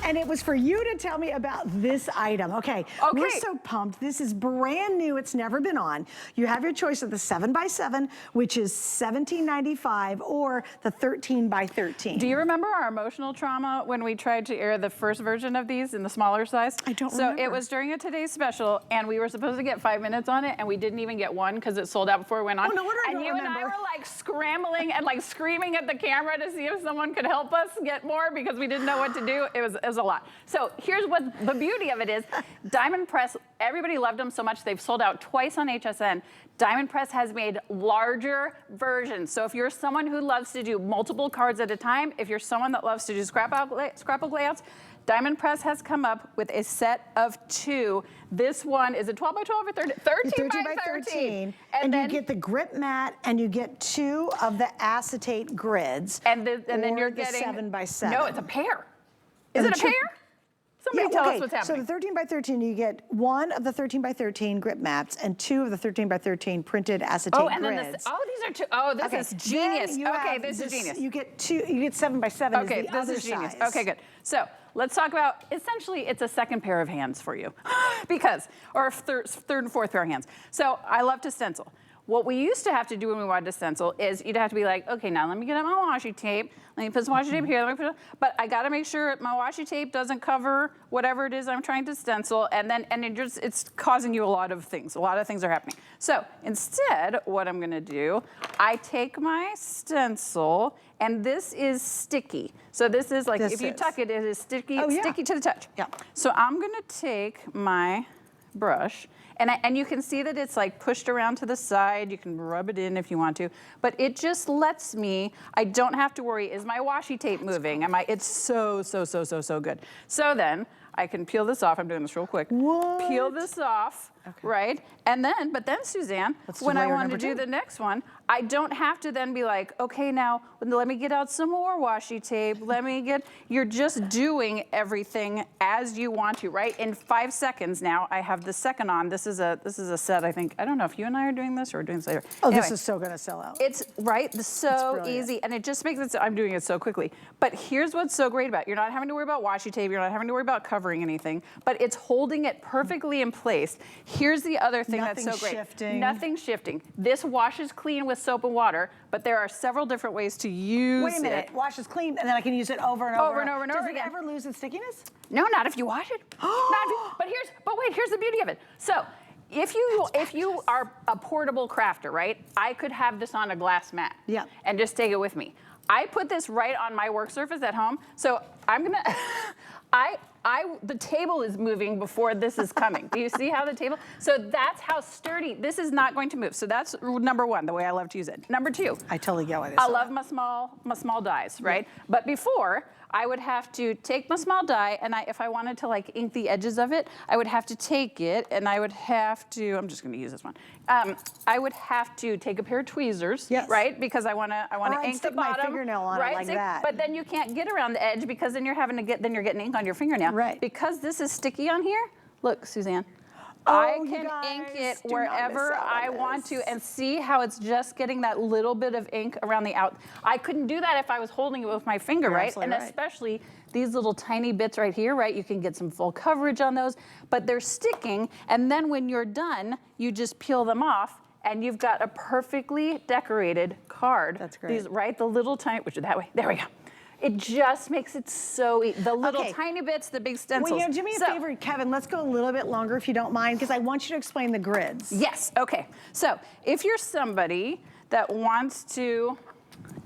And it was for you to tell me about this item. Okay, we're so pumped. This is brand new. It's never been on. You have your choice of the 7x7, which is $17.95, or the 13x13. Do you remember our emotional trauma when we tried to air the first version of these in the smaller size? I don't remember. So it was during a Today's Special, and we were supposed to get 5 minutes on it, and we didn't even get one because it sold out before it went on. Oh, no wonder I don't and you remember. and I were like scrambling and like screaming at the camera to see if someone could help us get more because we didn't know what to do. It was a lot. So here's what the beauty of it is. Diamond Press, everybody loved them so much they've sold out twice on HSN. Diamond Press has made larger versions. So if you're someone who loves to do multiple cards at a time, if you're someone that loves to do scrapbook layouts, Diamond Press has come up with a set of 2. This one is a 12 by 12 or 13 by 13. And then you get the grip mat, and you get 2 of the acetate grids. And then you're getting 7x7. No, it's a pair. Is it a pair? Somebody tell us what's happening. So the 13 by 13, you get 1 of the 13 by 13 grip mats and 2 of the 13 by 13 printed acetate grids. Then these are 2. Oh, this is genius. Okay, this is genius. You get 7x7 okay, is the other this is genius. size. Okay, good. So let's talk about, essentially, it's a second pair of hands for you. Because, or third and fourth pair of hands. So I love to stencil. What we used to have to do when we wanted to stencil is you'd have to be like, okay, now let me get out my washi tape. Let me put some washi tape here. Let me put but I got to make sure my washi tape doesn't cover whatever it is I'm trying to stencil, and it's causing you a lot of things. A lot of things are happening. So instead, what I'm going to do, I take my stencil, and this is sticky. So this is like, if you tuck it, it is sticky, sticky to the touch. Yeah. So I'm going to take my brush. And you can see that it's like pushed around to the side. You can rub it in if you want to, but it just lets me, I don't have to worry, is my washi tape moving? It's so good. So then I can peel this off. I'm doing this real quick. What? Peel this off, right? But then Suzanne, when I want to do the next one, I don't have to then be like, okay, now let me get out some more washi tape. You're just doing everything as you want to, right? In 5 seconds now, I have the second on. This is a set, I think. I don't know if you and I are doing this or we're doing this later. Oh, anyway, this is so gonna sell out. It's so easy, and it just makes it so, I'm doing it so quickly. But here's what's so great about it. You're not having to worry about washi tape. You're not having to worry about covering anything, but it's holding it perfectly in place. Here's the other thing that's so great. Shifting. Nothing shifting. This washes clean with soap and water, but there are several different ways to use it. Wait a minute, washes clean, and then I can use it over and over. Does it again. ever lose its stickiness? No, not if you wash it. But wait, here's the beauty of it. So if you are a portable crafter, right? I could have this on a glass mat and just take it with me. I put this right on my work surface at home, so I'm gonna, the table is moving before this is coming. Do you see how the table? So that's how sturdy, this is not going to move. So that's number 1, the way I love to use it. Number 2. I totally get what it is. I love my small dies, right? Yeah. But before, I would have to take my small die, and if I wanted to like ink the edges of it, I would have to take it, and I would have to, I'm just gonna use this one. I would have to take a pair of tweezers, right? Because I wanna ink the bottom. My fingernail on it like that. But then you can't get around the edge because then you're getting ink on your fingernail. Right. Because this is sticky on here, look, Suzanne. Oh, I can ink it wherever I want to, and see how it's just getting that little bit of ink around the out. I couldn't do that if I was holding it with my finger, right? And especially these little tiny bits right here, right? You can get some full coverage on those, but they're sticking, and then when you're done, you just peel them off, and you've got a perfectly decorated card. That's great. These, right? The little tiny, which is that way. There we go. It just makes it so easy. The little tiny bits, the big stencils. Well, do me a favor, Kevin, let's go a little bit longer if you don't mind, because I want you to explain the grids. Yes, okay. So if you're somebody that wants to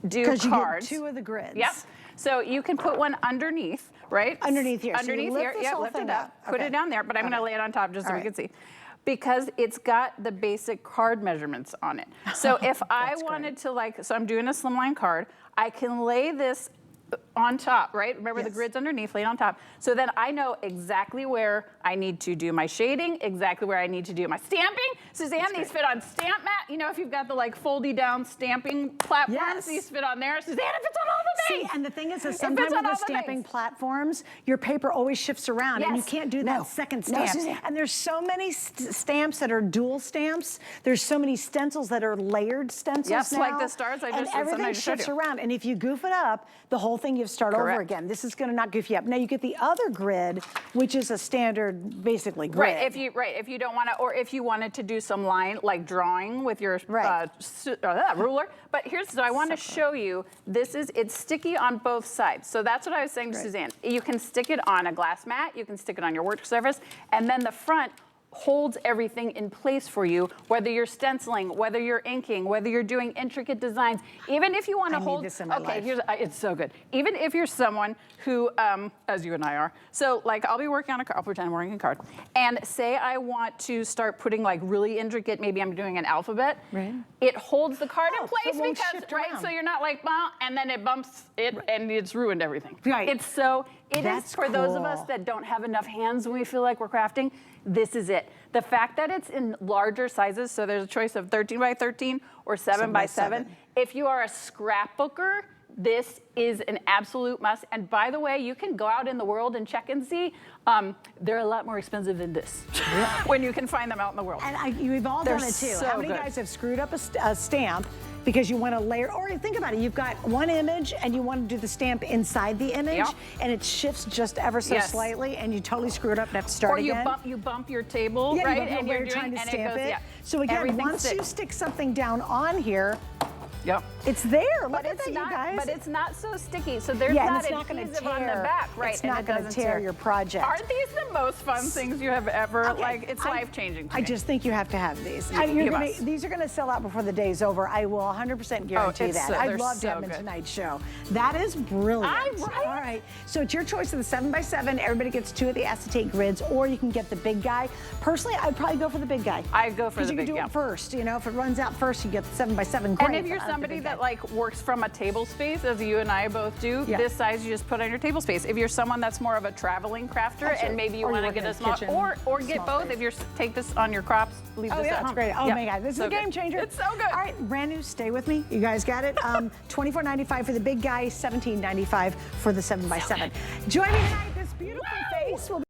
do cards. Because you get 2 of the grids. Yep. So you can put one underneath, right? Underneath here. Underneath here, lift it up. Put it down there, but I'm gonna lay it on top just so we can see. Because it's got the basic card measurements on it. So if I wanted to so I'm doing a slimline card, I can lay this on top, right? Remember the grid's underneath, laid on top. So then I know exactly where I need to do my shading, exactly where I need to do my stamping. Suzanne, these fit on stamp mat. You know, if you've got the like foldy down stamping platforms, these fit on there. Suzanne, it fits on all the things. See, and the thing is sometimes with the stamping platforms, your paper always shifts around and you can't do that second stamp. And there's so many stamps that are dual stamps. There's so many stencils that are layered stencils now. Like the stars I just and everything shifts around. And if you goof it up, the whole thing, you have to start over Correct. again. This is going to not goof you up. Now you get the other grid, which is a standard, basically, grid. If you don't want to, or if you wanted to do some line, like drawing with your ruler. But here's, so I want to show you, it's sticky on both sides. So that's what I was saying to Suzanne. You can stick it on a glass mat, you can stick it on your work surface, and then the front holds everything in place for you, whether you're stenciling, whether you're inking, whether you're doing intricate designs. Even if you want to hold, this in my life. It's so good. Even if you're someone who, as you and I are, so like I'll be working on a card, I'll pretend I'm working a card, and say I want to start putting like really intricate, maybe I'm doing an alphabet, it holds the card in place so it won't because, shift around. so you're not like, well, and then it bumps it and it's ruined everything. It is for those of us that don't have enough hands when we feel like we're crafting, this is it. The fact that it's in larger sizes, so there's a choice of 13 by 13 or 7 by 7. If you are a scrapbooker, this is an absolute must. And by the way, you can go out in the world and check and see. They're a lot more expensive than this when you can find them out in the world. And you've all done it too. So How many guys have screwed up a stamp because you want to layer, or think about it, you've got one image and you want to do the stamp inside the image and it shifts just ever so slightly and you totally screw it up and have to start again. Or you bump your table, right? And you're trying to stamp it. So again, once you stick something down on here, it's there. Look at that, you guys. But it's not so sticky, so there's not adhesive on the back, right? It's not going to tear your project. Aren't these the most fun things you have ever, like, it's life-changing to me. I just think you have to have these. These are going to sell out before the day's over. I will 100% guarantee that. I love to have them in tonight's show. That is brilliant. All right. So it's your choice of the 7 by 7. Everybody gets 2 of the acetate grids, or you can get the big guy. Personally, I'd probably go for the big guy. I'd go for the big guy. Because you can do it first. You know, if it runs out first, you get the 7 by 7. Great. And if you're somebody that like works from a table space, as you and I both do, this size you just put on your table space. If you're someone that's more of a traveling crafter and maybe you want to get a small, or get both. Space. If you're take this on your crops, leave this at home. That's great. Oh my God, this is a game changer. It's so good. All right, brand new. Stay with me. You guys got it. $24.95 for the big guy, $17.95 for the 7 by 7. Join me tonight. This beautiful face will be